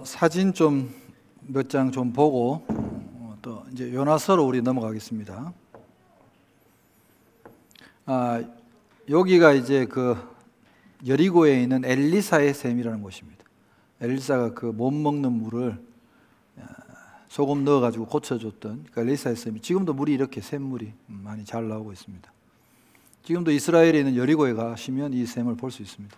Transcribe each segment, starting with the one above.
사진 좀 몇 장 좀 보고 또 이제 요나서로 우리 넘어가겠습니다. 여기가 이제 그 여리고에 있는 엘리사의 샘이라는 곳입니다. 엘리사가 그 못 먹는 물을 소금 넣어가지고 고쳐줬던 그 엘리사의 샘이 지금도 물이 이렇게 샘물이 많이 잘 나오고 있습니다. 지금도 이스라엘에 있는 여리고에 가시면 이 샘을 볼 수 있습니다.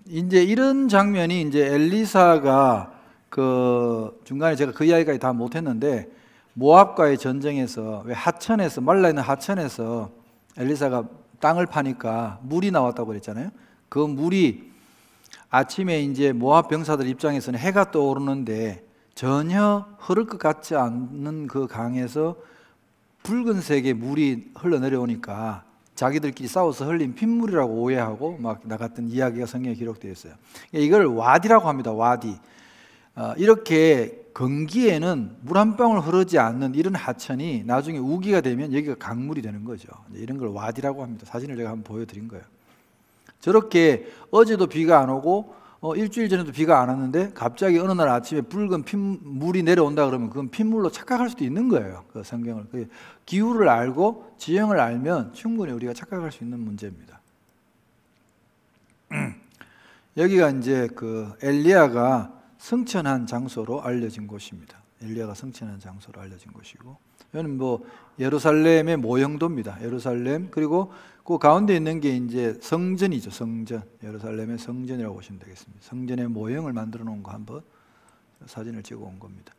이제 이런 장면이 이제 엘리사가 그 중간에 제가 그 이야기까지 다 못했는데 모압과의 전쟁에서 왜 하천에서 말라 있는 하천에서 엘리사가 땅을 파니까 물이 나왔다고 그랬잖아요. 그 물이 아침에 이제 모압 병사들 입장에서는 해가 떠오르는데 전혀 흐를 것 같지 않는 그 강에서 붉은색의 물이 흘러내려오니까 자기들끼리 싸워서 흘린 핏물이라고 오해하고 막 나갔던 이야기가 성경에 기록되어 있어요. 이걸 와디라고 합니다. 와디. 이렇게 건기에는 물 한 방울 흐르지 않는 이런 하천이 나중에 우기가 되면 여기가 강물이 되는 거죠. 이런 걸 와디라고 합니다. 사진을 제가 한번 보여드린 거예요. 저렇게 어제도 비가 안 오고 일주일 전에도 비가 안 왔는데 갑자기 어느 날 아침에 붉은 핏물이 내려온다 그러면 그건 핏물로 착각할 수도 있는 거예요. 그 성경을. 기후를 알고 지형을 알면 충분히 우리가 착각할 수 있는 문제입니다. 여기가 이제 그 엘리야가 승천한 장소로 알려진 곳입니다. 엘리야가 승천한 장소로 알려진 곳이고, 여기는 뭐 예루살렘의 모형도입니다. 예루살렘, 그리고 그 가운데 있는 게 이제 성전이죠. 성전. 예루살렘의 성전이라고 보시면 되겠습니다. 성전의 모형을 만들어 놓은 거 한번 사진을 찍어 온 겁니다.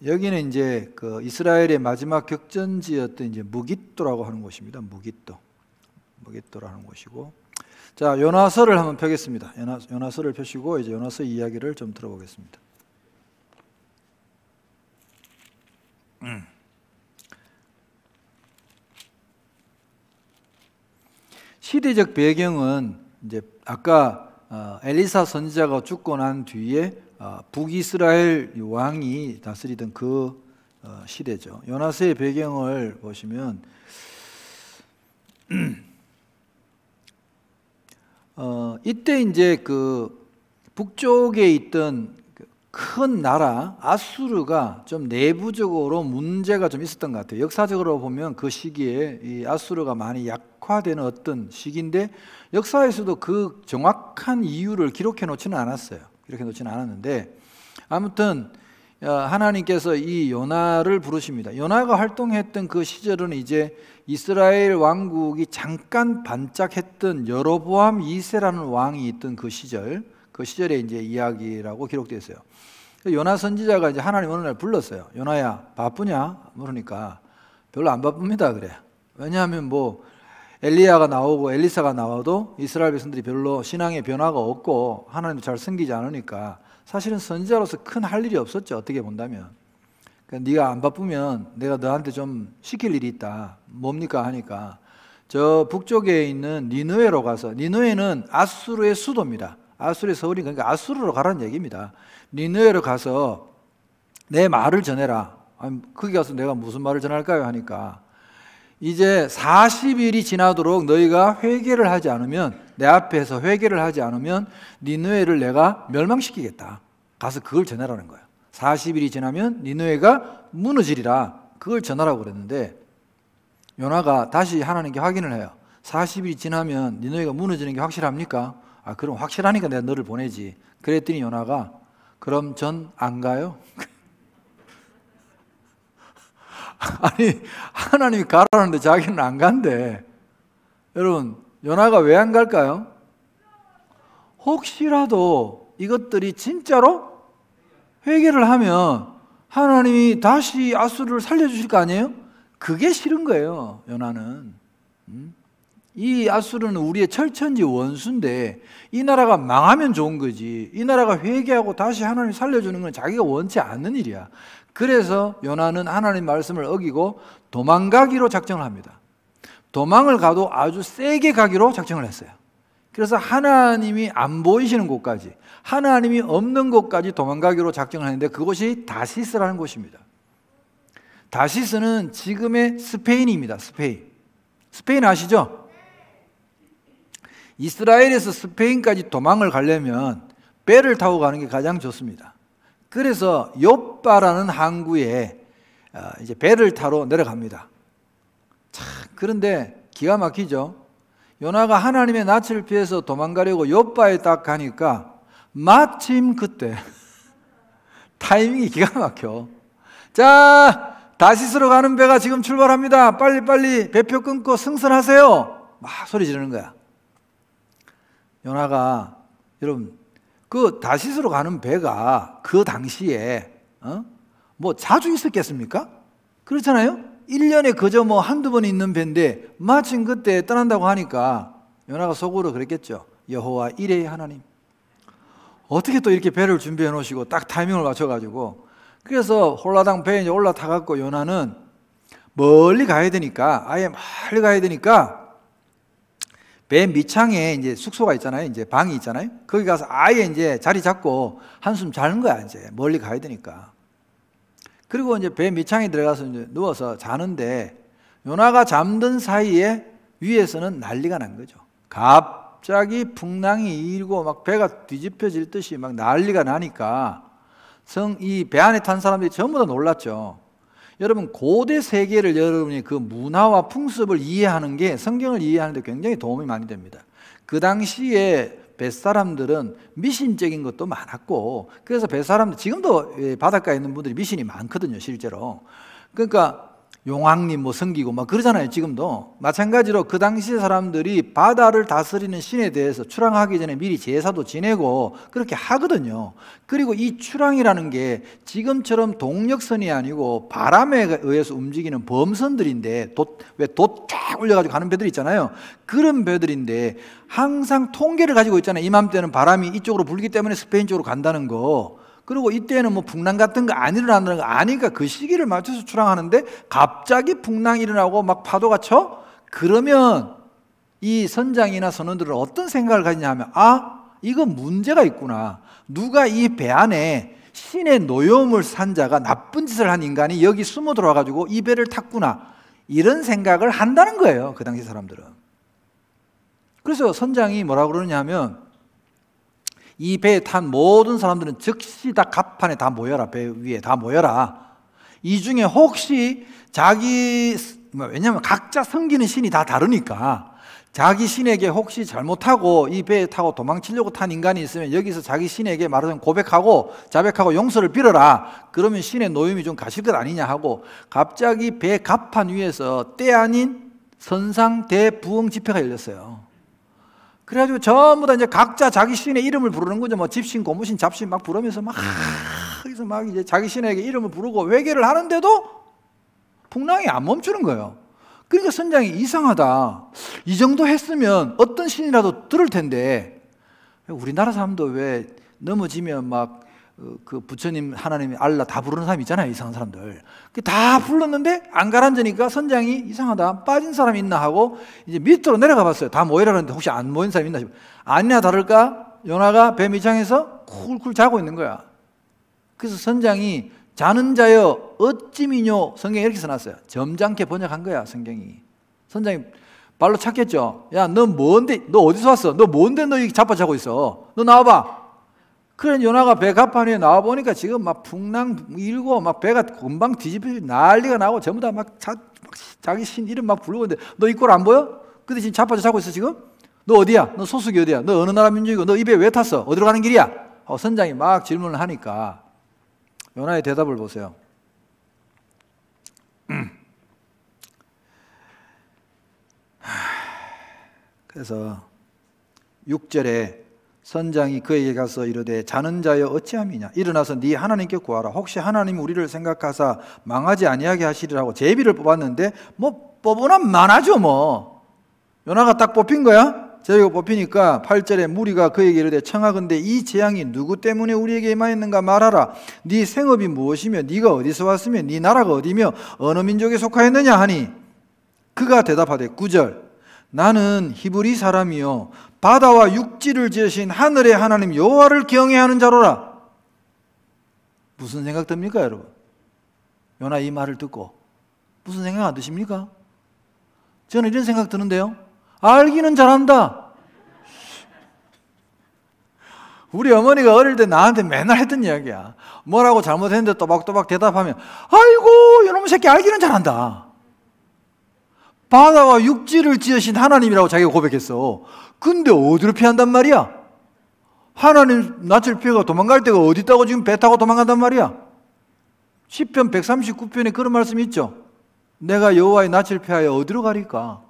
여기는 이제 그 이스라엘의 마지막 격전지였던 이제 무깃도라고 하는 곳입니다. 무깃도라는 곳이고. 자, 요나서를 한번 펴겠습니다. 요나서를 펴시고 이제 요나서 이야기를 좀 들어보겠습니다. 시대적 배경은 이제 아까 엘리사 선지자가 죽고 난 뒤에 북이스라엘 왕이 다스리던 그 시대죠. 요나서의 배경을 보시면 이때 이제 그 북쪽에 있던 큰 나라 아수르가 좀 내부적으로 문제가 좀 있었던 것 같아요. 역사적으로 보면 그 시기에 이 아수르가 많이 약화되는 어떤 시기인데 역사에서도 그 정확한 이유를 기록해 놓지는 않았어요. 기록해 놓지는 않았는데 아무튼 하나님께서 이 요나를 부르십니다. 요나가 활동했던 그 시절은 이제 이스라엘 왕국이 잠깐 반짝했던 여로보암 2세라는 왕이 있던 그 시절의 이제 이야기라고 기록되어 있어요. 요나 선지자가 이제 하나님 어느 날 불렀어요. 요나야, 바쁘냐? 물으니까 별로 안 바쁩니다. 그래. 왜냐하면 뭐 엘리야가 나오고 엘리사가 나와도 이스라엘 백성들이 별로 신앙의 변화가 없고 하나님도 잘 섬기지 않으니까 사실은 선지자로서 큰 할 일이 없었죠. 어떻게 본다면. 그러니까 네가 안 바쁘면 내가 너한테 좀 시킬 일이 있다. 뭡니까? 하니까 저 북쪽에 있는 니느웨로 가서, 니느웨는 아수르의 수도입니다. 아수르의 서울이, 그러니까 아수르로 가라는 얘기입니다. 니느웨로 가서 내 말을 전해라. 거기 가서 내가 무슨 말을 전할까요? 하니까 이제 40일이 지나도록 너희가 회개를 하지 않으면, 내 앞에서 회개를 하지 않으면 니느웨를 내가 멸망시키겠다. 가서 그걸 전하라는 거예요. 40일이 지나면 니느웨가 무너지리라. 그걸 전하라고 그랬는데 요나가 다시 하나님께 확인을 해요. 40일이 지나면 니느웨가 무너지는 게 확실합니까? 그럼 확실하니까 내가 너를 보내지. 그랬더니 요나가 그럼 전 안 가요? 아니, 하나님이 가라는데 자기는 안 간대. 여러분, 요나가 왜 안 갈까요? 혹시라도 이것들이 진짜로 회개를 하면 하나님이 다시 아수르를 살려주실 거 아니에요? 그게 싫은 거예요, 요나는. 이 아수르는 우리의 철천지 원수인데 이 나라가 망하면 좋은 거지, 이 나라가 회개하고 다시 하나님 살려주는 건 자기가 원치 않는 일이야. 그래서 요나는 하나님 말씀을 어기고 도망가기로 작정을 합니다. 도망을 가도 아주 세게 가기로 작정을 했어요. 그래서 하나님이 안 보이시는 곳까지, 하나님이 없는 곳까지 도망가기로 작정을 했는데 그곳이 다시스라는 곳입니다. 다시스는 지금의 스페인입니다. 스페인 아시죠? 이스라엘에서 스페인까지 도망을 가려면 배를 타고 가는 게 가장 좋습니다. 그래서 욥바라는 항구에 이제 배를 타러 내려갑니다. 참, 그런데 기가 막히죠. 요나가 하나님의 낯을 피해서 도망가려고 욥바에 딱 가니까 마침 그때 타이밍이 기가 막혀. 자, 다시스로 가는 배가 지금 출발합니다. 빨리빨리 배표 끊고 승선하세요. 막 소리 지르는 거야. 요나가, 여러분, 그 다시스로 가는 배가 그 당시에 뭐 자주 있었겠습니까? 그렇잖아요. 1년에 그저 뭐 한두 번 있는 배인데 마침 그때 떠난다고 하니까 요나가 속으로 그랬겠죠. 여호와 이레의 하나님, 어떻게 또 이렇게 배를 준비해 놓으시고 딱 타이밍을 맞춰가지고. 그래서 홀라당 배에 이제 올라타갖고 요나는 멀리 가야 되니까, 아예 멀리 가야 되니까 배 밑창에 이제 숙소가 있잖아요. 이제 방이 있잖아요. 거기 가서 아예 이제 자리 잡고 한숨 자는 거야. 이제 멀리 가야 되니까. 그리고 이제 배 밑창에 들어가서 이제 누워서 자는데 요나가 잠든 사이에 위에서는 난리가 난 거죠. 갑자기 풍랑이 일고 막 배가 뒤집혀질 듯이 막 난리가 나니까 이 배 안에 탄 사람들이 전부 다 놀랐죠. 여러분, 고대 세계를 여러분이 그 문화와 풍습을 이해하는 게 성경을 이해하는 데 굉장히 도움이 많이 됩니다. 그 당시에 뱃사람들은 미신적인 것도 많았고, 그래서 뱃사람들, 지금도 바닷가에 있는 분들이 미신이 많거든요, 실제로. 그러니까 용왕님 뭐 섬기고 막 그러잖아요, 지금도. 마찬가지로 그 당시 사람들이 바다를 다스리는 신에 대해서 출항하기 전에 미리 제사도 지내고 그렇게 하거든요. 그리고 이 출항이라는 게 지금처럼 동력선이 아니고 바람에 의해서 움직이는 범선들인데, 왜 돛 쫙 올려가지고 가는 배들 있잖아요. 그런 배들인데 항상 통계를 가지고 있잖아요. 이맘때는 바람이 이쪽으로 불기 때문에 스페인 쪽으로 간다는 거. 그리고 이때는 뭐 풍랑 같은 거 안 일어난다는 거 아니까 그 시기를 맞춰서 출항하는데 갑자기 풍랑이 일어나고 막 파도가 쳐? 그러면 이 선장이나 선원들은 어떤 생각을 가지냐 하면, 아, 이거 문제가 있구나. 누가 이 배 안에 신의 노여움을 산 자가, 나쁜 짓을 한 인간이 여기 숨어 들어와가지고 이 배를 탔구나. 이런 생각을 한다는 거예요, 그 당시 사람들은. 그래서 선장이 뭐라고 그러냐 하면, 이 배에 탄 모든 사람들은 즉시 다 갑판에 다 모여라. 배 위에 다 모여라. 이 중에 혹시 왜냐하면 각자 섬기는 신이 다 다르니까 자기 신에게 혹시 잘못하고 이 배에 타고 도망치려고 탄 인간이 있으면 여기서 자기 신에게 말하자면 고백하고 자백하고 용서를 빌어라. 그러면 신의 노임이 좀 가실 것 아니냐 하고, 갑자기 배 갑판 위에서 때 아닌 선상 대부흥 집회가 열렸어요. 그래가지고 전부 다 이제 각자 자기 신의 이름을 부르는 거죠. 뭐 집신, 고무신, 잡신 막 부르면서 그래서 막 이제 자기 신에게 이름을 부르고 회개를 하는데도 풍랑이 안 멈추는 거예요. 그러니까 선장이 이상하다. 이 정도 했으면 어떤 신이라도 들을 텐데, 우리나라 사람도 왜 넘어지면 막 그 부처님, 하나님, 알라 다 부르는 사람 있잖아요. 이상한 사람들. 다 불렀는데 안 가라앉으니까 선장이 이상하다. 빠진 사람 있나 하고 이제 밑으로 내려가 봤어요. 다 모이라는데 혹시 안 모인 사람 있나 싶어. 아니나 다를까 요나가 배 밑창에서 쿨쿨 자고 있는 거야. 그래서 선장이 자는 자여 어찌 미뇨, 성경에 이렇게 써놨어요. 점잖게 번역한 거야, 성경이. 선장이 발로 찼겠죠. 야, 너 뭔데? 너 어디서 왔어? 너 뭔데 너 여기 자빠 자고 있어? 너 나와봐. 그래, 요나가 배 갑판 위에 나와보니까 지금 막 풍랑 일고 막 배가 금방 뒤집히고 난리가 나고 전부 다 막 자기 신 이름 막 부르고 있는데, 너 이 꼴 안 보여? 근데 지금 자빠져 자고 있어 지금? 너 어디야? 너 소속이 어디야? 너 어느 나라 민족이고 너 이 배 왜 탔어? 어디로 가는 길이야? 선장이 막 질문을 하니까 요나의 대답을 보세요. 그래서 6절에 선장이 그에게 가서 이르되 자는 자여 어찌함이냐, 일어나서 네 하나님께 구하라. 혹시 하나님이 우리를 생각하사 망하지 아니하게 하시리라고 제비를 뽑았는데, 뭐 뽑으나 많아죠 뭐. 요나가 딱 뽑힌 거야. 제비가 뽑히니까 8절에 무리가 그에게 이르되 청하건대 이 재앙이 누구 때문에 우리에게 임하였는가 말하라. 네 생업이 무엇이며 네가 어디서 왔으며 네 나라가 어디며 어느 민족에 속하였느냐 하니, 그가 대답하되 9절 나는 히브리 사람이요 바다와 육지를 지으신 하늘의 하나님 여호와를 경외하는 자로라. 무슨 생각 듭니까, 여러분? 요나 이 말을 듣고 무슨 생각 안 드십니까? 저는 이런 생각 드는데요. 알기는 잘한다. 우리 어머니가 어릴 때 나한테 맨날 했던 이야기야. 뭐라고 잘못했는데 또박또박 대답하면 아이고 이놈의 새끼 알기는 잘한다. 바다와 육지를 지으신 하나님이라고 자기가 고백했어. 근데 어디로 피한단 말이야? 하나님 낯을 피해가 도망갈 데가 어디 있다고 지금 배 타고 도망간단 말이야? 시편 139편에 그런 말씀이 있죠. 내가 여호와의 낯을 피하여 어디로 가리까?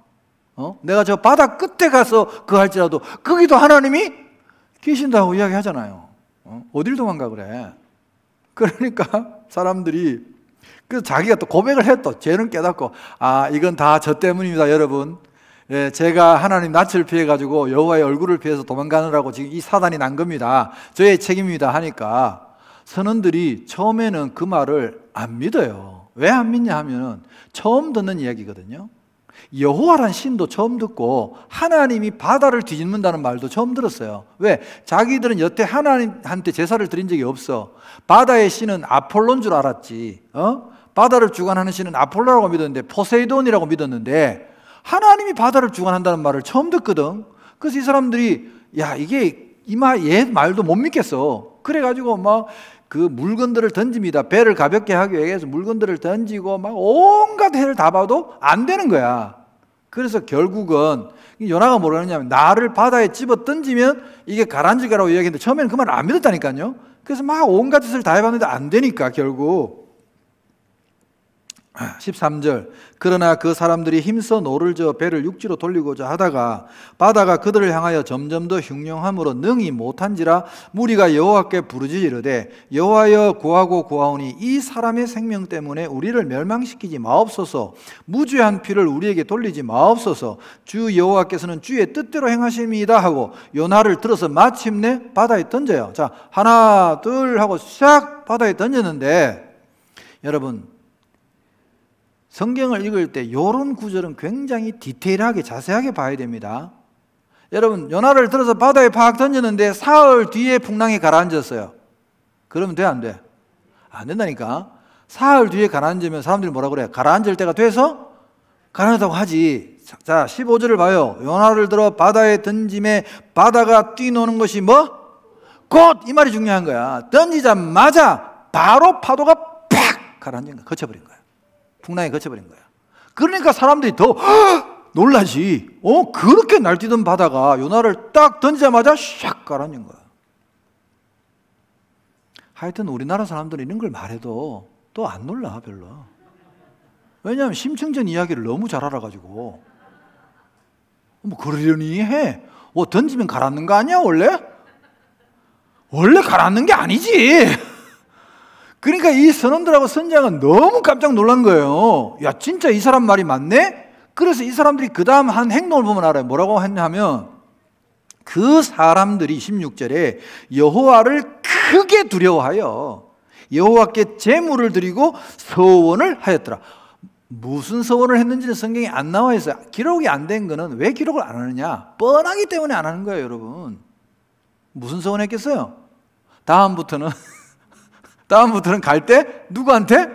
내가 저 바다 끝에 가서 그할지라도 거기도 하나님이 계신다고 이야기하잖아요. 어딜 도망가 그래? 그러니까 사람들이 그래서 자기가 또 고백을 해. 또 죄는 깨닫고 이건 다 저 때문입니다 여러분. 예, 제가 하나님 낯을 피해가지고 여호와의 얼굴을 피해서 도망가느라고 지금 이 사단이 난 겁니다. 저의 책임입니다 하니까 선원들이 처음에는 그 말을 안 믿어요. 왜 안 믿냐 하면 처음 듣는 이야기거든요. 여호와란 신도 처음 듣고 하나님이 바다를 뒤집는다는 말도 처음 들었어요. 왜? 자기들은 여태 하나님한테 제사를 드린 적이 없어. 바다의 신은 아폴로인 줄 알았지. 바다를 주관하는 신은 아폴로라고 믿었는데, 포세이돈이라고 믿었는데 하나님이 바다를 주관한다는 말을 처음 듣거든. 그래서 이 사람들이 이게 얘 말도 못 믿겠어. 그래가지고 막 그 물건들을 던집니다. 배를 가볍게 하기 위해서 물건들을 던지고 막 온갖 해를 다 봐도 안 되는 거야. 그래서 결국은 요나가 뭐라 하냐면 나를 바다에 집어 던지면 이게 가라앉을 거라고 이야기했는데 처음에는 그 말을 안 믿었다니까요. 그래서 막 온갖 짓을 다 해봤는데 안 되니까 결국 13절 그러나 그 사람들이 힘써 노를 저어 배를 육지로 돌리고자 하다가 바다가 그들을 향하여 점점 더 흉흉함으로 능히 못한지라 무리가 여호와께 부르짖으되 여호와여 구하고 구하오니 이 사람의 생명 때문에 우리를 멸망시키지 마옵소서. 무죄한 피를 우리에게 돌리지 마옵소서. 주 여호와께서는 주의 뜻대로 행하십니다 하고 요나를 들어서 마침내 바다에 던져요. 자, 하나 둘 하고 샥 바다에 던졌는데 여러분 성경을 읽을 때 이런 구절은 굉장히 디테일하게 자세하게 봐야 됩니다. 여러분 요나를 들어서 바다에 팍 던졌는데 사흘 뒤에 풍랑이 가라앉았어요. 그러면 돼 안 돼? 안 된다니까. 사흘 뒤에 가라앉으면 사람들이 뭐라 그래? 가라앉을 때가 돼서 가라앉다고 하지. 자 15절을 봐요. 요나를 들어 바다에 던짐에 바다가 뛰노는 것이 뭐? 곧 이 말이 중요한 거야. 던지자마자 바로 파도가 팍 가라앉은 거야. 거쳐버린 거야. 풍랑이 거쳐버린 거야. 그러니까 사람들이 더 놀라지. 그렇게 날뛰던 바다가 요나를 딱 던지자마자 샥 가라앉은 거야. 하여튼 우리나라 사람들은 이런 걸 말해도 또 안 놀라 별로. 왜냐하면 심층전 이야기를 너무 잘 알아가지고 뭐 그러려니 해. 던지면 가라앉는 거 아니야 원래? 원래 가라앉는 게 아니지. 그러니까 이 선원들하고 선장은 너무 깜짝 놀란 거예요. 야 진짜 이 사람 말이 맞네? 그래서 이 사람들이 그 다음 한 행동을 보면 알아요. 뭐라고 했냐면 그 사람들이 16절에 여호와를 크게 두려워하여 여호와께 제물을 드리고 서원을 하였더라. 무슨 서원을 했는지는 성경에 안 나와 있어요. 기록이 안 된 거는 왜 기록을 안 하느냐? 뻔하기 때문에 안 하는 거예요 여러분. 무슨 서원했겠어요? 다음부터는 갈 때 누구한테?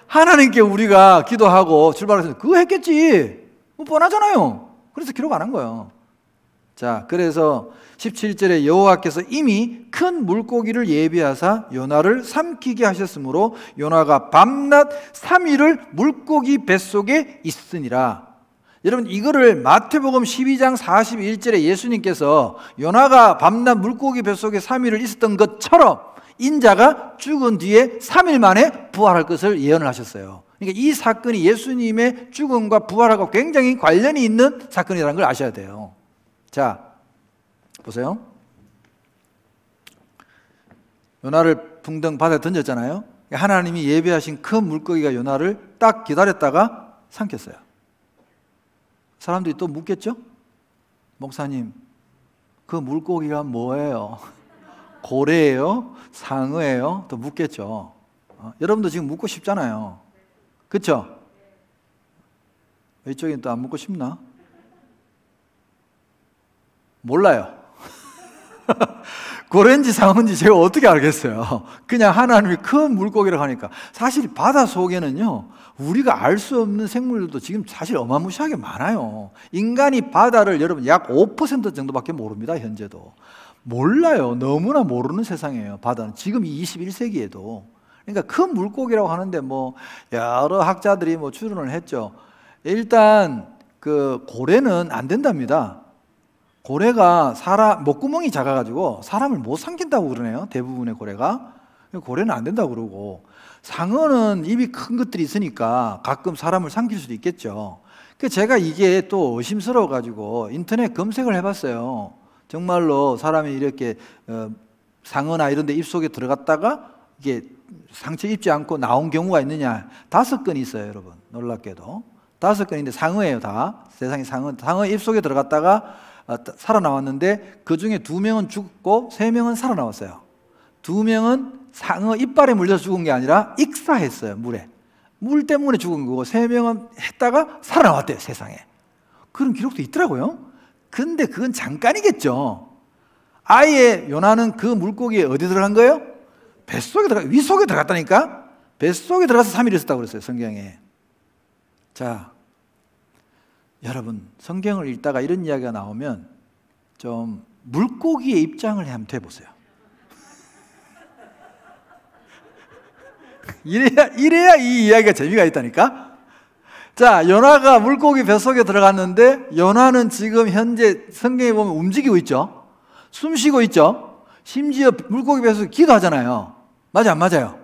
하나님께 우리가 기도하고 출발해서 그거 했겠지. 뭐 뻔하잖아요. 그래서 기록 안 한 거예요. 자, 그래서 17절에 여호와께서 이미 큰 물고기를 예비하사 요나를 삼키게 하셨으므로 요나가 밤낮 3일을 물고기 뱃속에 있으니라. 여러분 이거를 마태복음 12장 41절에 예수님께서 요나가 밤낮 물고기 뱃속에 3일을 있었던 것처럼 인자가 죽은 뒤에 3일 만에 부활할 것을 예언을 하셨어요. 그러니까 이 사건이 예수님의 죽음과 부활하고 굉장히 관련이 있는 사건이라는 걸 아셔야 돼요. 자, 보세요. 요나를 풍덩 바다에 던졌잖아요. 하나님이 예비하신 큰 물고기가 요나를 딱 기다렸다가 삼켰어요. 사람들이 또 묻겠죠? 목사님, 그 물고기가 뭐예요? 고래예요? 상어예요? 또 묻겠죠. 여러분도 지금 묻고 싶잖아요. 그렇죠? 이쪽엔 또 안 묻고 싶나? 몰라요. 고래인지 상어인지 제가 어떻게 알겠어요? 그냥 하나님이 큰 물고기라고 하니까. 사실 바다 속에는요 우리가 알 수 없는 생물들도 지금 사실 어마무시하게 많아요. 인간이 바다를 여러분 약 5% 정도밖에 모릅니다. 현재도 몰라요. 너무나 모르는 세상이에요. 바다는 지금 이 21세기에도. 그러니까 큰 물고기라고 하는데 뭐 여러 학자들이 뭐 추론을 했죠. 일단 그 고래는 안 된답니다. 고래가 목구멍이 작아가지고 사람을 못 삼킨다고 그러네요. 대부분의 고래가. 고래는 안 된다고 그러고, 상어는 입이 큰 것들이 있으니까 가끔 사람을 삼킬 수도 있겠죠. 제가 이게 또 의심스러워가지고 인터넷 검색을 해봤어요. 정말로 사람이 이렇게 상어나 이런 데 입속에 들어갔다가 이게 상처 입지 않고 나온 경우가 있느냐. 5건이 있어요, 여러분. 놀랍게도 5건인데 상어예요. 다 세상에 상어 입속에 들어갔다가 살아나왔는데 그 중에 2명은 죽고 3명은 살아나왔어요. 2명은 상어 이빨에 물려서 죽은 게 아니라 익사했어요. 물 때문에 죽은 거고, 3명은 했다가 살아나왔대요. 세상에 그런 기록도 있더라고요. 근데 그건 잠깐이겠죠. 아예 요나는 그 물고기에 어디 들어간 거예요? 위속에 들어갔다니까. 뱃속에 들어가서 3일 있었다고 그랬어요, 성경에. 자, 여러분, 성경을 읽다가 이런 이야기가 나오면 좀 물고기의 입장을 한번 해보세요. 이래야 이 이야기가 재미가 있다니까. 자, 요나가 물고기 뱃속에 들어갔는데, 요나는 지금 현재 성경에 보면 움직이고 있죠. 숨 쉬고 있죠. 심지어 물고기 뱃속에 기도하잖아요. 맞아, 안 맞아요?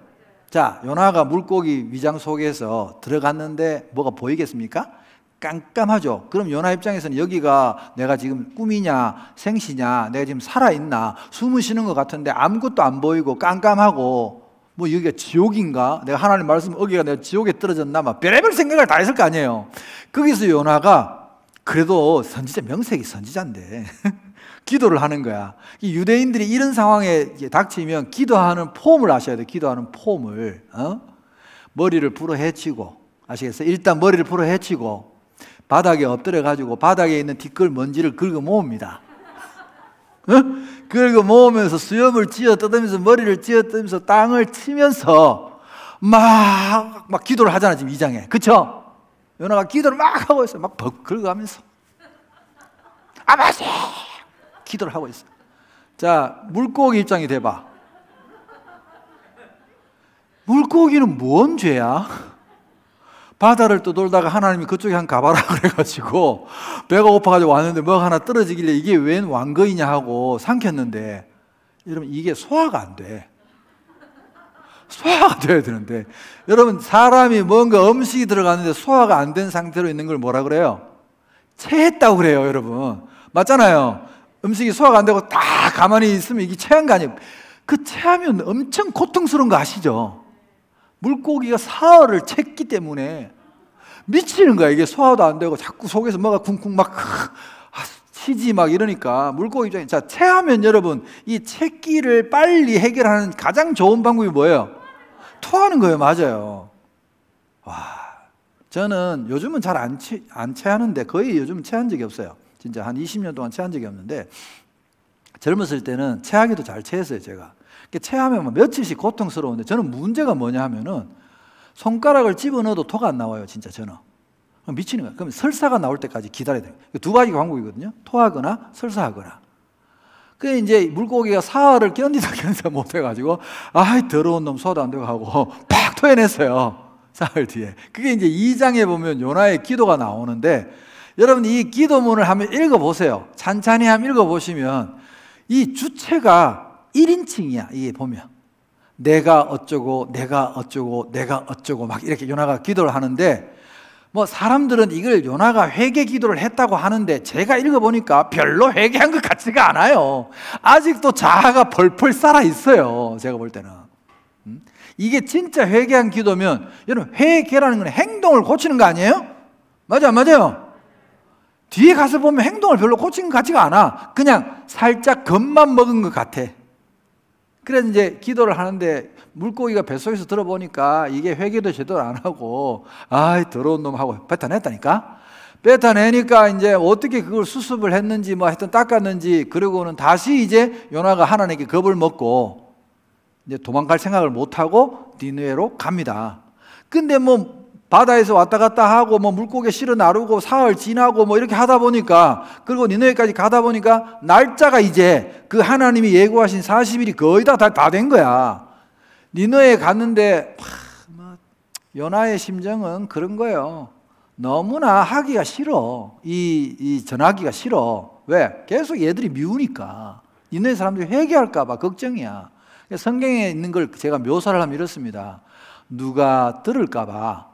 자, 요나가 물고기 위장 속에서 들어갔는데 뭐가 보이겠습니까? 깜깜하죠. 그럼 요나 입장에서는 여기가 내가 지금 꿈이냐 생시냐, 내가 지금 살아있나, 숨을 쉬는 것 같은데 아무것도 안 보이고 깜깜하고, 뭐 여기가 지옥인가, 내가 하나님 말씀 어기가 내가 지옥에 떨어졌나, 막 별의별 생각을 다 했을 거 아니에요. 거기서 요나가 그래도 선지자, 명색이 선지자인데 기도를 하는 거야. 유대인들이 이런 상황에 닥치면 기도하는 폼을 아셔야 돼요. 기도하는 폼을. 머리를 풀어 헤치고, 아시겠어요? 일단 머리를 풀어 헤치고 바닥에 엎드려 가지고 바닥에 있는 티끌 먼지를 긁어 모읍니다. 긁어 모으면서 수염을 찧어 뜯으면서 머리를 찧어 뜯으면서 땅을 치면서 막 기도를 하잖아, 지금 2장에. 그쵸? 요나가 기도를 막 하고 있어요. 막 긁어가면서 아버지! 기도를 하고 있어요. 자, 물고기 입장이 돼봐. 물고기는 뭔 죄야? 바다를 떠돌다가 하나님이 그쪽에 한 가봐라 그래가지고 배가 고파가지고 왔는데 뭐가 하나 떨어지길래 이게 웬 왕거이냐 하고 삼켰는데, 여러분 이게 소화가 안 돼. 소화가 돼야 되는데, 여러분 사람이 뭔가 음식이 들어갔는데 소화가 안 된 상태로 있는 걸 뭐라 그래요? 체했다고 그래요, 여러분. 맞잖아요. 음식이 소화가 안 되고 다 가만히 있으면 이게 체한 거 아니에요. 그 체하면 엄청 고통스러운 거 아시죠? 물고기가 사흘을 챘기 때문에 미치는 거야. 이게 소화도 안 되고 자꾸 속에서 뭐가 쿵쿵 막 치지 막 이러니까 물고기 입장에. 자, 체하면 여러분 이 체기를 빨리 해결하는 가장 좋은 방법이 뭐예요? 토하는 거예요. 맞아요. 와, 저는 요즘은 잘 안 체하는데, 거의 요즘은 체한 적이 없어요. 진짜 한 20년 동안 체한 적이 없는데, 젊었을 때는 체하기도 잘 체했어요, 제가. 체하면 며칠씩 고통스러운데, 저는 문제가 뭐냐 하면은 손가락을 집어넣어도 토가 안 나와요, 진짜 저는. 미치는 거예요. 그럼 설사가 나올 때까지 기다려야 돼요. 두 가지 방법이거든요. 토하거나 설사하거나. 그래 이제 물고기가 사흘을 견디다 못해가지고, 아이 더러운 놈, 소화도 안 되고 하고 팍 토해냈어요. 사흘 뒤에. 그게 이제 2장에 보면 요나의 기도가 나오는데, 여러분 이 기도문을 한번 읽어보세요. 찬찬히 한번 읽어보시면 이 주체가 1인칭이야. 이게 보면 내가 어쩌고 내가 어쩌고 내가 어쩌고 막 이렇게 요나가 기도를 하는데, 뭐 사람들은 이걸 요나가 회개 기도를 했다고 하는데, 제가 읽어보니까 별로 회개한 것 같지가 않아요. 아직도 자아가 펄펄 살아 있어요, 제가 볼 때는. 이게 진짜 회개한 기도면, 여러분 회개라는 건 행동을 고치는 거 아니에요? 맞아요, 안 맞아요? 뒤에 가서 보면 행동을 별로 고친 것 같지가 않아. 그냥 살짝 겁만 먹은 것 같아. 그래서 이제 기도를 하는데 물고기가 뱃속에서 들어보니까 이게 회개도 제대로 안 하고, 아이 더러운 놈 하고 뱉어냈다니까. 뱉어내니까 이제 어떻게 그걸 수습을 했는지 뭐 하여튼 닦았는지, 그러고는 다시 이제 요나가 하나님께 겁을 먹고 이제 도망갈 생각을 못하고 니느웨로 갑니다. 근데 뭐 바다에서 왔다 갔다 하고 뭐 물고기 실어 나르고 사흘 지나고 뭐 이렇게 하다 보니까, 그리고 니느웨까지 가다 보니까 날짜가 이제 그 하나님이 예고하신 40일이 거의 다 된 거야. 니느웨에 갔는데 요나의 심정은 그런 거예요. 너무나 하기가 싫어. 이 전하기가 싫어. 왜? 계속 얘들이 미우니까. 니느웨 사람들이 회개할까 봐 걱정이야. 성경에 있는 걸 제가 묘사를 하면 이렇습니다. 누가 들을까 봐.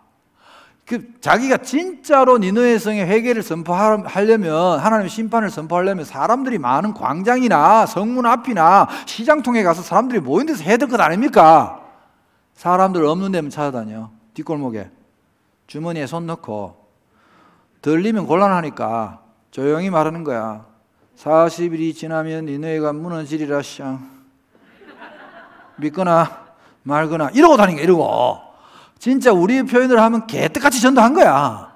자기가 진짜로 니느웨 성에 회개를 선포하려면, 하나님의 심판을 선포하려면 사람들이 많은 광장이나 성문 앞이나 시장통에 가서 사람들이 모인 데서 해야 될 것 아닙니까? 사람들 없는 데면 찾아다녀. 뒷골목에 주머니에 손 넣고, 들리면 곤란하니까 조용히 말하는 거야. 40일이 지나면 니느웨가 무너지리라. 샹. 믿거나 말거나 이러고 다니는 거야. 이러고. 진짜 우리 표현을 하면 개떡같이 전도한 거야.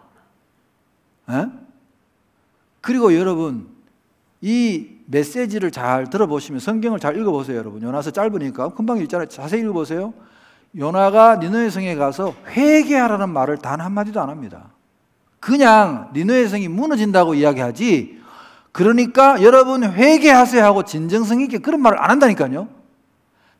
에? 그리고 여러분, 이 메시지를 잘 들어보시면, 성경을 잘 읽어보세요. 여러분, 요나서 짧으니까 금방 읽잖아요. 자세히 읽어보세요. 요나가 니느웨 성에 가서 회개하라는 말을 단 한마디도 안 합니다. 그냥 니느웨 성이 무너진다고 이야기하지, 그러니까 여러분 회개하세요 하고 진정성 있게 그런 말을 안 한다니까요.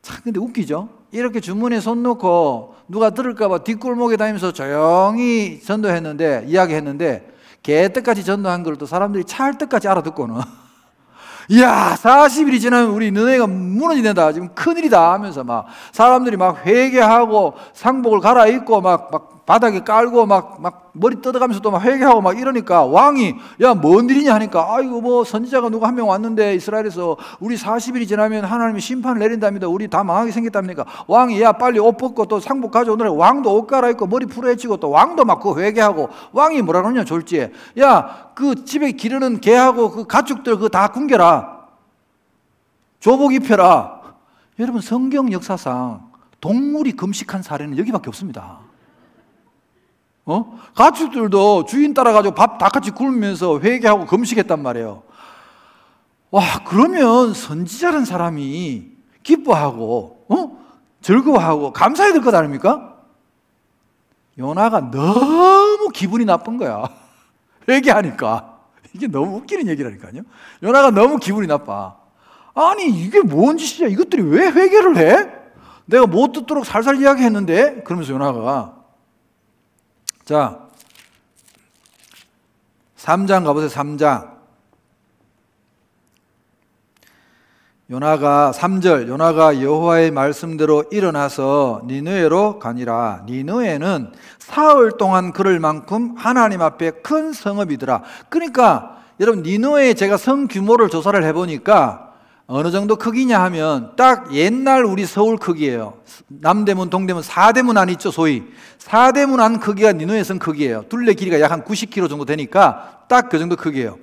참 근데 웃기죠? 이렇게 주머니에 손 놓고 누가 들을까봐 뒷골목에 다니면서 조용히 전도했는데, 이야기했는데, 개떡같이 전도한 걸 또 사람들이 찰떡같이 알아듣고는 이야, 40일이 지나면 우리 니느웨가 무너진다, 지금 큰일이다 하면서 막 사람들이 막 회개하고 상복을 갈아입고 막 바닥에 깔고 막 머리 뜯어가면서 또 막 회개하고 막 이러니까 왕이, 야, 뭔 일이냐 하니까, 아이고 뭐 선지자가 누가 한 명 왔는데 이스라엘에서 우리 40일이 지나면 하나님이 심판을 내린답니다. 우리 다 망하게 생겼답니까? 왕이, 야, 빨리 옷 벗고 또 상복 가져오느라 왕도 옷 갈아입고 머리 풀어헤치고 또 왕도 막 그 회개하고, 왕이 뭐라 그러냐 졸지에, 야, 그 집에 기르는 개하고 그 가축들 그거 다 굶겨라, 조복 입혀라. 여러분, 성경 역사상 동물이 금식한 사례는 여기밖에 없습니다. 가축들도 주인 따라가지고 밥 다 같이 굶으면서 회개하고 금식했단 말이에요. 와, 그러면 선지자라는 사람이 기뻐하고 즐거워하고 감사해야 될 것 아닙니까? 요나가 너무 기분이 나쁜 거야. 회개하니까. 이게 너무 웃기는 얘기라니까요. 요나가 너무 기분이 나빠. 아니, 이게 뭔 짓이야? 이것들이 왜 회개를 해? 내가 못 듣도록 살살 이야기했는데? 그러면서 요나가, 자, 3장 가보세요. 3장. 요나가 3절, 요나가 여호와의 말씀대로 일어나서 니느웨로 가니라. 니느웨는 사흘 동안 걸을 만큼 하나님 앞에 큰 성읍이더라. 그러니까 여러분, 니느웨에 제가 성 규모를 조사를 해보니까 어느 정도 크기냐 하면 딱 옛날 우리 서울 크기예요. 남대문, 동대문, 사대문 안 있죠, 소위. 사대문 안 크기가 니느웨 성 크기예요. 둘레 길이가 약 한 90km 정도 되니까 딱 그 정도 크기예요.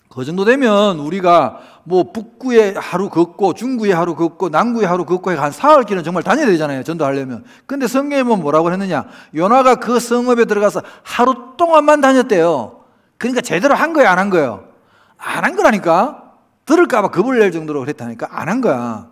그 정도 되면 우리가 뭐 북구에 하루 걷고 중구에 하루 걷고 남구에 하루 걷고 한 사흘 길은 정말 다녀야 되잖아요, 전도하려면. 근데 성경에 보면 뭐라고 했느냐, 요나가 그 성읍에 들어가서 하루 동안만 다녔대요. 그러니까 제대로 한 거예요, 안 한 거예요? 안 한 거라니까. 들을까 봐 겁을 낼 정도로 그랬다니까. 안 한 거야.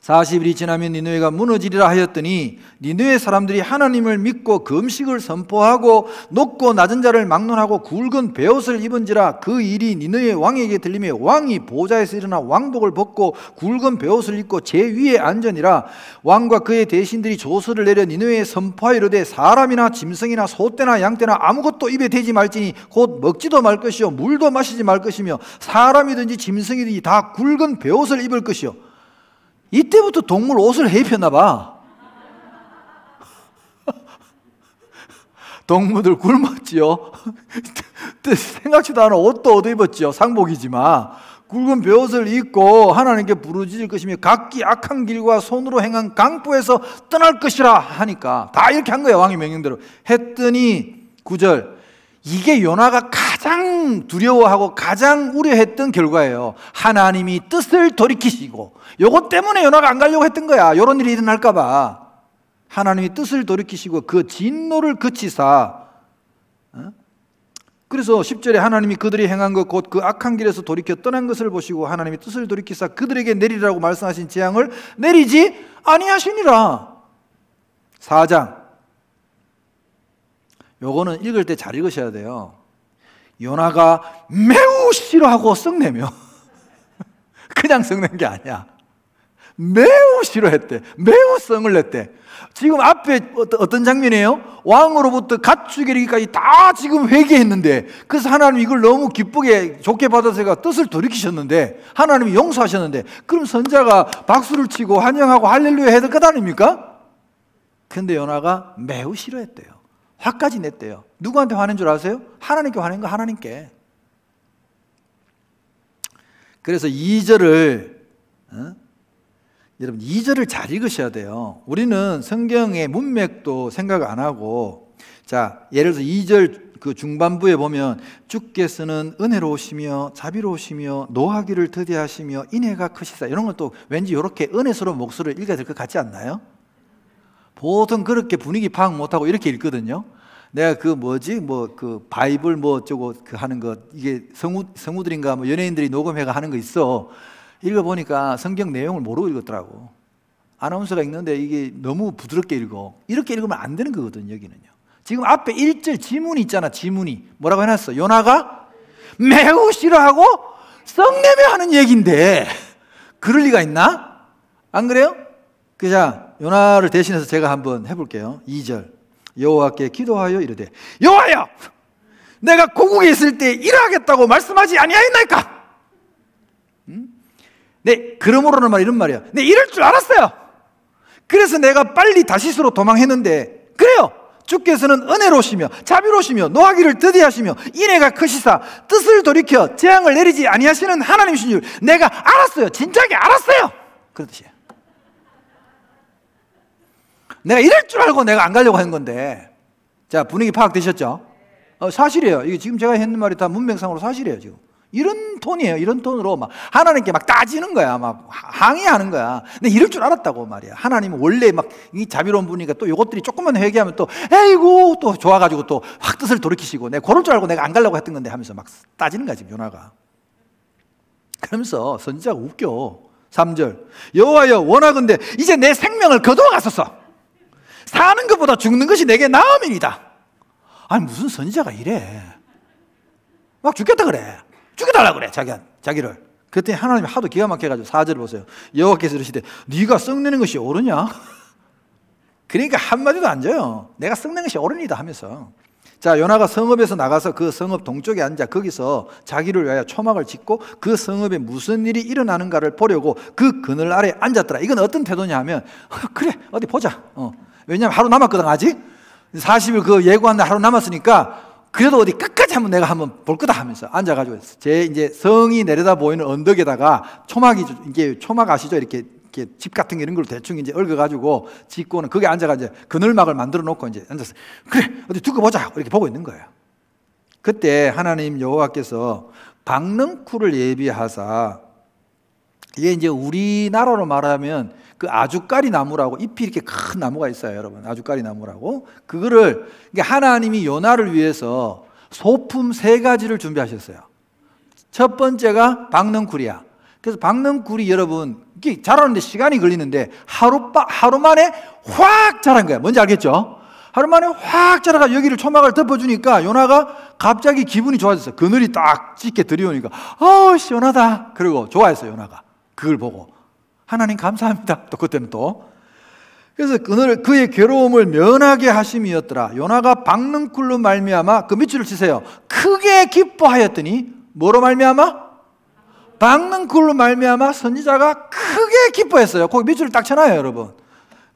40일이 지나면 니느웨가 무너지리라 하였더니 니느웨 사람들이 하나님을 믿고 금식을 선포하고 높고 낮은 자를 막론하고 굵은 베옷을 입은지라. 그 일이 니느웨 왕에게 들리며 왕이 보좌에서 일어나 왕복을 벗고 굵은 베옷을 입고 제 위에 앉으니라. 왕과 그의 대신들이 조서를 내려 니느웨에 선포하이르되 사람이나 짐승이나 소떼나 양떼나 아무것도 입에 대지 말지니 곧 먹지도 말 것이요 물도 마시지 말 것이며 사람이든지 짐승이든지 다 굵은 베옷을 입을 것이요. 이때부터 동물 옷을 해입혔나 봐. 동물들 굶었지요. 생각지도 않은 옷도 얻어 입었지요. 상복이지만 굵은 베옷을 입고 하나님께 부르짖을 것이며 각기 악한 길과 손으로 행한 강포에서 떠날 것이라 하니까 다 이렇게 한 거예요. 왕의 명령대로 했더니 9절, 이게 요나가 가장 두려워하고 가장 우려했던 결과예요. 하나님이 뜻을 돌이키시고, 요것 때문에 요나가 안 가려고 했던 거야. 요런 일이 일어날까 봐. 하나님이 뜻을 돌이키시고 그 진노를 그치사. 그래서 10절에 하나님이 그들이 행한 것 곧 그 악한 길에서 돌이켜 떠난 것을 보시고 하나님이 뜻을 돌이키사 그들에게 내리라고 말씀하신 재앙을 내리지 아니하시니라. 4장 요거는 읽을 때 잘 읽으셔야 돼요. 요나가 매우 싫어하고 썩내며 그냥 썩낸 게 아니야. 매우 싫어했대. 매우 성을 냈대. 지금 앞에 어떤 장면이에요? 왕으로부터 가축이기까지 다 지금 회개했는데, 그래서 하나님 이걸 너무 기쁘게 좋게 받아서 뜻을 돌이키셨는데, 하나님이 용서하셨는데, 그럼 선자가 박수를 치고 환영하고 할렐루야 해야 될 것 아닙니까? 근데 요나가 매우 싫어했대요. 화까지 냈대요. 누구한테 화낸 줄 아세요? 하나님께 화낸 거, 하나님께. 그래서 2절을 여러분 2절을 잘 읽으셔야 돼요. 우리는 성경의 문맥도 생각 안 하고, 자, 예를 들어서 2절 그 중반부에 보면 주께서는 은혜로우시며 자비로우시며 노하기를 더디하시며 인애가 크시다, 이런 것도 왠지 이렇게 은혜스러운 목소리를 읽어야 될 것 같지 않나요? 보통 그렇게 분위기 파악 못하고 이렇게 읽거든요. 내가 그 바이블 어쩌고 하는 거, 이게 성우들인가 뭐 연예인들이 녹음해가 하는 거 있어. 읽어보니까 성경 내용을 모르고 읽었더라고. 아나운서가 읽는데 이게 너무 부드럽게 읽어. 이렇게 읽으면 안 되는 거거든요, 여기는요. 지금 앞에 1절 지문이 있잖아, 지문이. 뭐라고 해놨어? 요나가 매우 싫어하고 썩내며 하는 얘기인데, 그럴 리가 있나? 안 그래요? 자, 요나를 대신해서 제가 한번 해볼게요. 2절. 여호와께 기도하여 이르되, 여호와여, 내가 고국에 있을 때 일하겠다고 말씀하지 아니하였나이까? 네, 그러므로는 이런 말이야. 네, 이럴 줄 알았어요. 그래서 내가 빨리 다시스로 도망했는데, 그래요, 주께서는 은혜로우시며 자비로우시며 노하기를 더디하시며 인애가 크시사 뜻을 돌이켜 재앙을 내리지 아니하시는 하나님이신 줄 내가 알았어요. 진작에 알았어요. 그런 뜻이에요. 내가 이럴 줄 알고 내가 안 가려고 한 건데. 자, 분위기 파악되셨죠? 사실이에요. 이게 지금 제가 했는 말이 다 문맥상으로 사실이에요. 지금 이런 톤이에요. 이런 톤으로 막 하나님께 막 따지는 거야. 막 항의하는 거야. 근데 이럴 줄 알았다고 말이야. 하나님은 원래 막 이 자비로운 분이니까 또 이것들이 조금만 회개하면 또 에이구 또 좋아가지고 또 확 뜻을 돌이키시고, 내가 그럴 줄 알고 내가 안 가려고 했던 건데 하면서 막 따지는 거야 지금 요나가. 그러면서 선지자가 웃겨. 3절. 여호와여, 원하건대 이제 내 생명을 거두어 갔었어. 사는 것보다 죽는 것이 내게 나음이니이다. 아니 무슨 선지자가 이래. 막 죽겠다 그래. 죽여달라 그래 자기를. 그때 하나님이 하도 기가 막혀가지고 4절 보세요. 여호와께서 이르시되 네가 썩내는 것이 옳으냐? 그러니까 한마디도 안 줘요. 내가 썩내는 것이 옳으니다 하면서. 자, 요나가 성읍에서 나가서 그 성읍 동쪽에 앉아 거기서 자기를 위하여 초막을 짓고 그 성읍에 무슨 일이 일어나는가를 보려고 그 그늘 아래 앉았더라. 이건 어떤 태도냐 하면 그래 어디 보자. 왜냐하면 하루 남았거든. 아직 40일 그 예고한 날 하루 남았으니까 그래도 어디 끝까지 한번 내가 한번 볼 거다 하면서 앉아가지고 이제 성이 내려다 보이는 언덕에다가 초막이, 이게 초막 아시죠? 이렇게 집 같은 게 이런 걸 대충 이제 얽어가지고 짓고는 거기 앉아가지고 그늘막을 만들어 놓고 이제 앉았어. 그래 어디 두고 보자 이렇게 보고 있는 거예요. 그때 하나님 여호와께서 박능쿨을 예비하사, 이게 이제 우리나라로 말하면 그 아주까리 나무라고 잎이 이렇게 큰 나무가 있어요, 여러분. 아주까리 나무라고. 그거를 하나님이 요나를 위해서 소품 3가지를 준비하셨어요. 첫 번째가 박능쿨이야. 그래서 박능쿨이 여러분 이게 자라는데 시간이 걸리는데 하루 만에 확 자란 거야. 뭔지 알겠죠? 하루 만에 확 자라가 여기를 초막을 덮어주니까 요나가 갑자기 기분이 좋아졌어요. 그늘이 딱 짙게 들이오니까 시원하다. 그리고 좋아했어요, 요나가. 그걸 보고 하나님 감사합니다. 또 그때는 또. 그래서 그의 괴로움을 면하게 하심이었더라. 요나가 박능쿨로 말미암아, 그 밑줄을 치세요. 크게 기뻐하였더니 뭐로 말미암아? 박능쿨로 말미암아 선지자가 크게 기뻐했어요. 거기 밑줄을 딱 쳐놔요, 여러분.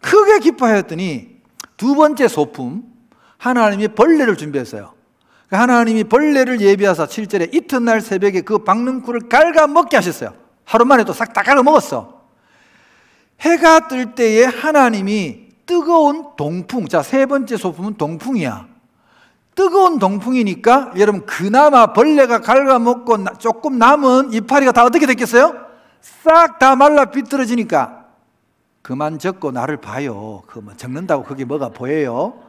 크게 기뻐하였더니 두 번째 소품, 하나님이 벌레를 준비했어요. 하나님이 벌레를 예비하사 7절에 이튿날 새벽에 그 박능쿨을 갉아 먹게 하셨어요. 하루 만에 또 싹 다 갉아 먹었어. 해가 뜰 때에 하나님이 뜨거운 동풍, 자, 3번째 소품은 동풍이야. 뜨거운 동풍이니까 여러분 그나마 벌레가 갉아먹고 조금 남은 이파리가 다 어떻게 됐겠어요? 싹 다 말라 비틀어지니까 그만 적고 나를 봐요. 그뭐 적는다고 그게 뭐가 보여요?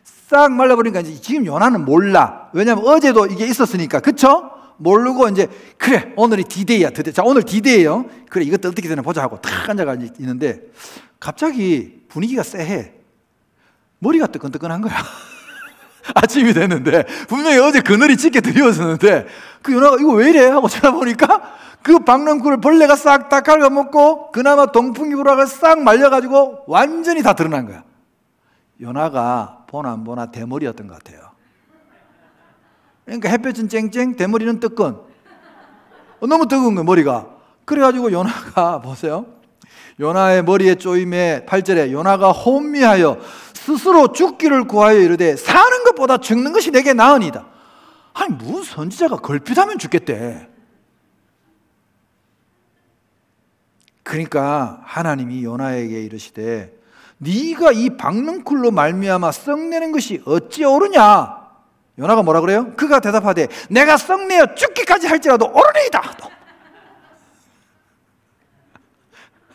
싹 말라버리니까 이제 지금 요나는 몰라. 왜냐하면 어제도 이게 있었으니까. 그쵸? 모르고 이제 그래 오늘이 D-Day야. 자, 오늘 D-Day예요. 그래 이것도 어떻게 되나 보자 하고 탁 앉아가 있는데 갑자기 분위기가 쎄해. 머리가 뜨끈뜨끈한 거야. 아침이 됐는데 분명히 어제 그늘이 짙게 드리워졌는데 그 요나가 이거 왜 이래? 하고 찾아보니까 그 박넝쿨을 벌레가 싹 다 갉아먹고 그나마 동풍이 불어가 싹 말려가지고 완전히 다 드러난 거야. 요나가 보나 안 보나 대머리였던 것 같아요. 그러니까 햇볕은 쨍쨍, 대머리는 뜨끈. 너무 뜨거운 거야, 머리가. 그래가지고 요나가 보세요. 요나의 머리에 쪼임에 8절에 요나가 혼미하여 스스로 죽기를 구하여 이르되 사는 것보다 죽는 것이 내게 나으니이다. 아니 무슨 선지자가 걸핏하면 죽겠대. 그러니까 하나님이 요나에게 이르시되 네가 이 박넝쿨로 말미암아 썩내는 것이 어찌 옳으냐. 요나가 뭐라 그래요? 그가 대답하되 내가 썩내어 죽기까지 할지라도 옳으리이다.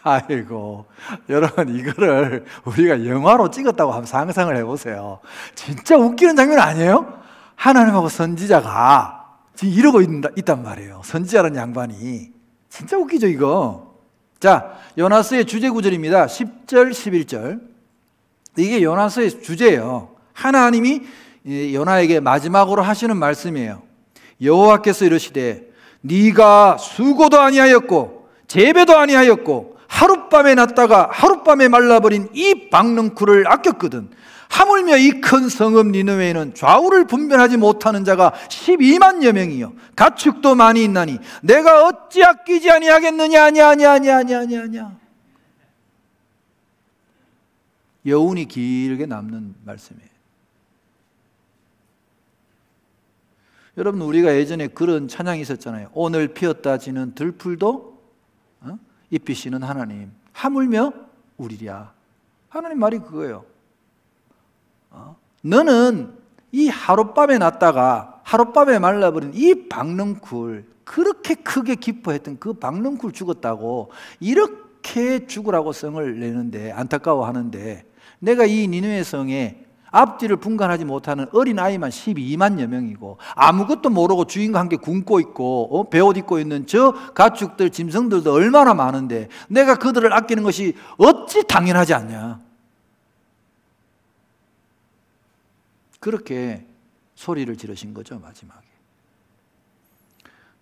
아이고 여러분 이거를 우리가 영화로 찍었다고 한번 상상을 해보세요. 진짜 웃기는 장면 아니에요? 하나님하고 선지자가 지금 이러고 있단 말이에요. 선지자라는 양반이. 진짜 웃기죠 이거. 자, 요나서의 주제 구절입니다. 10절 11절. 이게 요나서의 주제예요. 하나님이 요나에게 마지막으로 하시는 말씀이에요. 여호와께서 이르시되 네가 수고도 아니하였고 재배도 아니하였고 하룻밤에 났다가 하룻밤에 말라버린 이 박넝쿨을 아꼈거든. 하물며 이 큰 성읍 니느웨에는 좌우를 분별하지 못하는 자가 12만여 명이요 가축도 많이 있나니 내가 어찌 아끼지 아니하겠느냐. 아냐. 여운이 길게 남는 말씀이에요. 여러분 우리가 예전에 그런 찬양이 있었잖아요. 오늘 피었다 지는 들풀도 입히시는 하나님 하물며 우리랴. 하나님 말이 그거예요. 너는 이 하룻밤에 났다가 하룻밤에 말라버린 이 박넝쿨, 그렇게 크게 기뻐했던 그 박넝쿨 죽었다고 이렇게 죽으라고 성을 내는데 안타까워하는데 내가 이 니느웨 성에 앞뒤를 분간하지 못하는 어린아이만 12만여 명이고 아무것도 모르고 주인과 함께 굶고 있고 베옷 입고 있는 저 가축들 짐승들도 얼마나 많은데 내가 그들을 아끼는 것이 어찌 당연하지 않냐. 그렇게 소리를 지르신 거죠 마지막에.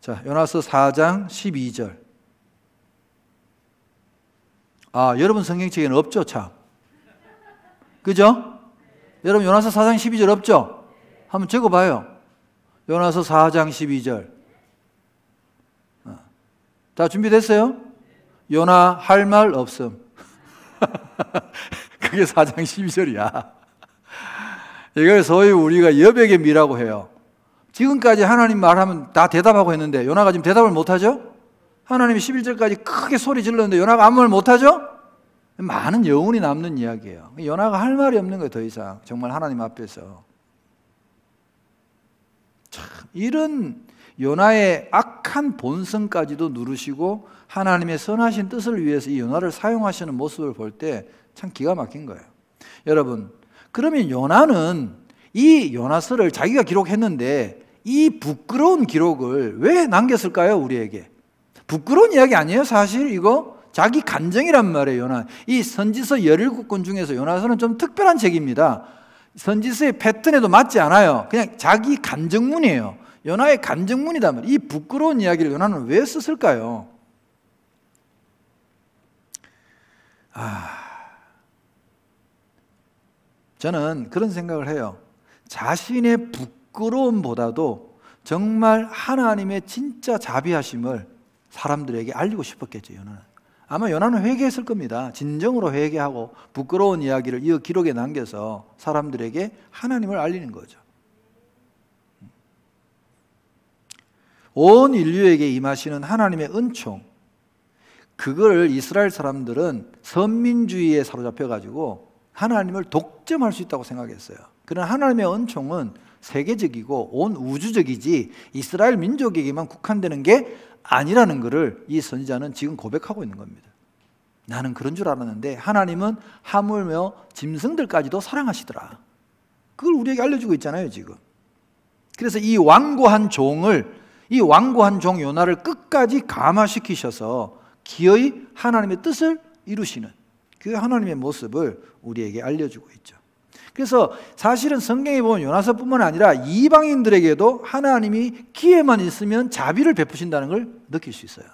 자, 요나서 4장 12절. 아, 여러분 성경책에는 없죠 참. 그죠? 여러분 요나서 4장 12절 없죠? 한번 적어봐요. 요나서 4장 12절. 다 준비됐어요? 요나 할 말 없음. 그게 4장 12절이야. 이걸 소위 우리가 여백의 미라고 해요. 지금까지 하나님 말하면 다 대답하고 했는데 요나가 지금 대답을 못하죠? 하나님이 11절까지 크게 소리 질렀는데 요나가 아무 말 못하죠? 많은 여운이 남는 이야기예요. 요나가 할 말이 없는 거예요. 더 이상 정말 하나님 앞에서. 참 이런 요나의 악한 본성까지도 누르시고 하나님의 선하신 뜻을 위해서 이 요나를 사용하시는 모습을 볼 때 참 기가 막힌 거예요. 여러분 그러면 요나는 이 요나서를 자기가 기록했는데 이 부끄러운 기록을 왜 남겼을까요? 우리에게 부끄러운 이야기 아니에요 사실 이거? 자기 간증이란 말이에요. 요나. 이 선지서 17권 중에서 요나서는 좀 특별한 책입니다. 선지서의 패턴에도 맞지 않아요. 그냥 자기 간증문이에요. 요나의 간증문이다 말이에요. 이 부끄러운 이야기를 요나는 왜 썼을까요? 저는 그런 생각을 해요. 자신의 부끄러움보다도 정말 하나님의 진짜 자비하심을 사람들에게 알리고 싶었겠죠. 요나는. 아마 요나는 회개했을 겁니다. 진정으로 회개하고 부끄러운 이야기를 이 기록에 남겨서 사람들에게 하나님을 알리는 거죠. 온 인류에게 임하시는 하나님의 은총, 그걸 이스라엘 사람들은 선민주의에 사로잡혀가지고 하나님을 독점할 수 있다고 생각했어요. 그러나 하나님의 은총은 세계적이고 온 우주적이지 이스라엘 민족에게만 국한되는 게 아니라는 것을 이 선지자는 지금 고백하고 있는 겁니다. 나는 그런 줄 알았는데 하나님은 하물며 짐승들까지도 사랑하시더라. 그걸 우리에게 알려주고 있잖아요 지금. 그래서 이 완고한 종 요나를 끝까지 감화시키셔서 기어이 하나님의 뜻을 이루시는 그 하나님의 모습을 우리에게 알려주고 있죠. 그래서 사실은 성경에 보면 요나서뿐만 아니라 이방인들에게도 하나님이 기회만 있으면 자비를 베푸신다는 걸 느낄 수 있어요.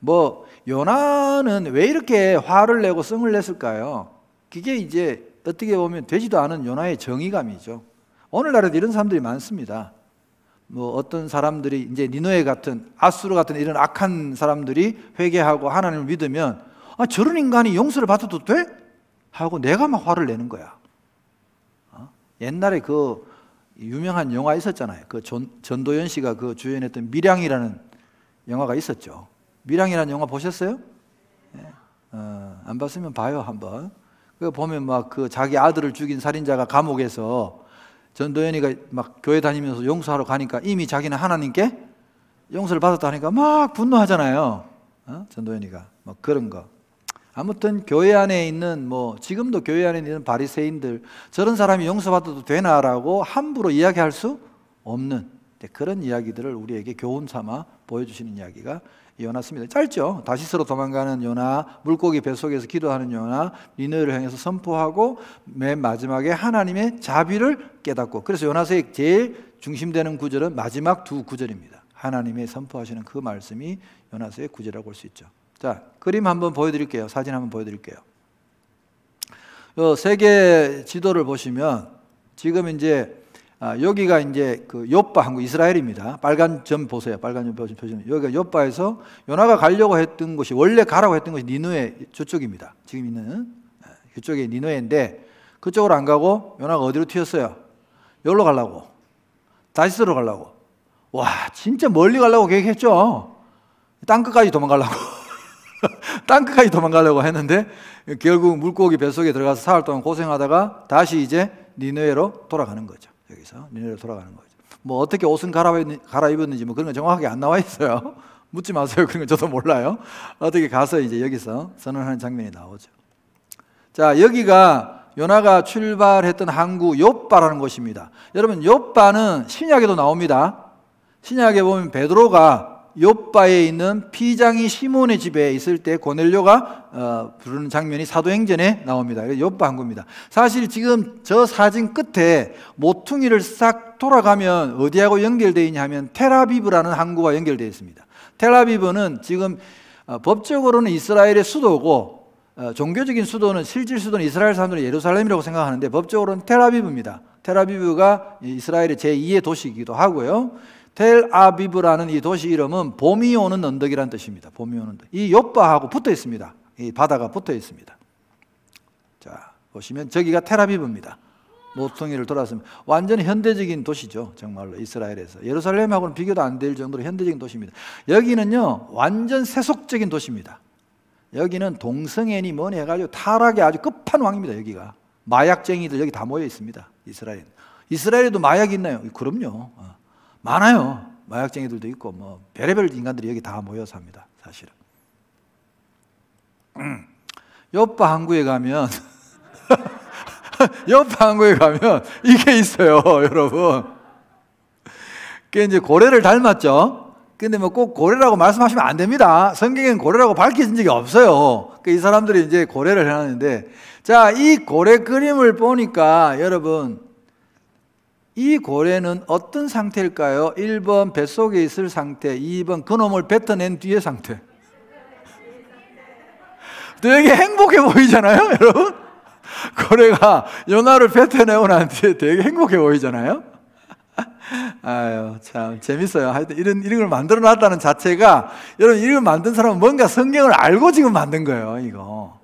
뭐 요나는 왜 이렇게 화를 내고 성을 냈을까요? 그게 이제 어떻게 보면 되지도 않은 요나의 정의감이죠. 오늘날에도 이런 사람들이 많습니다. 뭐 어떤 사람들이 이제 니느웨 같은 아수르 같은 이런 악한 사람들이 회개하고 하나님을 믿으면 저런 인간이 용서를 받아도 돼? 하고 내가 막 화를 내는 거야. 옛날에 그 유명한 영화 있었잖아요. 그 전도연 씨가 그 주연했던 밀양이라는 영화가 있었죠. 밀양이라는 영화 보셨어요? 네. 안 봤으면 봐요 한번. 그 보면 막 그 자기 아들을 죽인 살인자가 감옥에서 전도연이가 막 교회 다니면서 용서하러 가니까 이미 자기는 하나님께 용서를 받았다 하니까 막 분노하잖아요. 전도연이가 막 그런 거. 아무튼 교회 안에 있는 뭐 지금도 교회 안에 있는 바리새인들 저런 사람이 용서받아도 되나라고 함부로 이야기할 수 없는 그런 이야기들을 우리에게 교훈 삼아 보여주시는 이야기가 요나습니다. 짧죠. 다시스로 도망가는 요나, 물고기 뱃속에서 기도하는 요나, 니느웨를 향해서 선포하고 맨 마지막에 하나님의 자비를 깨닫고, 그래서 요나서의 제일 중심되는 구절은 마지막 두 구절입니다. 하나님의 선포하시는 그 말씀이 요나서의 구절이라고 볼 수 있죠. 자, 그림 한번 보여드릴게요. 사진 한번 보여드릴게요. 세계 지도를 보시면 지금 이제 여기가 이제 그 요빠 한국 이스라엘입니다. 빨간 점 보세요. 빨간 점 보시면 여기가 요빠에서 요나가 가려고 했던 곳이 원래 가라고 했던 곳이 니느웨 저쪽입니다. 지금 있는 그쪽에 니느웨인데 그쪽으로 안 가고 요나가 어디로 튀었어요? 여기로 가려고, 다시스로 가려고. 와, 진짜 멀리 가려고 계획했죠. 땅 끝까지 도망가려고. 땅 끝까지 도망가려고 했는데 결국 물고기 뱃속에 들어가서 사흘 동안 고생하다가 다시 이제 니느웨로 돌아가는 거죠. 여기서 니느웨로 돌아가는 거죠. 뭐 어떻게 옷은 갈아입었는지 뭐 그런 건 정확하게 안 나와 있어요. 묻지 마세요. 그런 건 저도 몰라요. 어떻게 가서 이제 여기서 선언하는 장면이 나오죠. 자, 여기가 요나가 출발했던 항구 요빠라는 곳입니다. 여러분, 요빠는 신약에도 나옵니다. 신약에 보면 베드로가 요빠에 있는 피장이 시몬의 집에 있을 때 고넬료가 부르는 장면이 사도행전에 나옵니다. 요빠 항구입니다. 사실 지금 저 사진 끝에 모퉁이를 싹 돌아가면 어디하고 연결되어 있냐 하면 텔아비브라는 항구가 연결되어 있습니다. 텔아비브는 지금 법적으로는 이스라엘의 수도고 종교적인 수도는 실질 수도는 이스라엘 사람들은 예루살렘이라고 생각하는데 법적으로는 텔아비브입니다. 텔아비브가 이스라엘의 제2의 도시이기도 하고요. 텔아비브라는 이 도시 이름은 봄이 오는 언덕이라는 뜻입니다. 봄이 오는 언덕. 이 요빠하고 붙어 있습니다. 이 바다가 붙어 있습니다. 자, 보시면 저기가 텔아비브입니다. 모퉁이를 돌았으면 완전히 현대적인 도시죠. 정말로 이스라엘에서 예루살렘하고는 비교도 안 될 정도로 현대적인 도시입니다. 여기는요 완전 세속적인 도시입니다. 여기는 동성애니 뭐니 해가지고 타락의 아주 끝판왕입니다. 여기가 마약쟁이들 여기 다 모여 있습니다. 이스라엘에도 마약이 있나요? 그럼요. 많아요. 마약쟁이들도 있고 뭐 별의별 인간들이 여기 다 모여 삽니다. 사실은. 요빠 항구에 가면 요빠 항구에 가면 이게 있어요, 여러분. 그게 이제 고래를 닮았죠. 근데 뭐 꼭 고래라고 말씀하시면 안 됩니다. 성경엔 고래라고 밝혀진 적이 없어요. 이 사람들이 이제 고래를 해놨는데, 자, 이 고래 그림을 보니까 여러분, 이 고래는 어떤 상태일까요? 1번 뱃속에 있을 상태, 2번 그놈을 뱉어낸 뒤의 상태. 되게 행복해 보이잖아요, 여러분? 고래가 요나를 뱉어내고 난 뒤에 되게 행복해 보이잖아요? 아유, 참 재밌어요. 하여튼 이런 걸 만들어 놨다는 자체가, 여러분, 이걸 만든 사람은 뭔가 성경을 알고 지금 만든 거예요, 이거.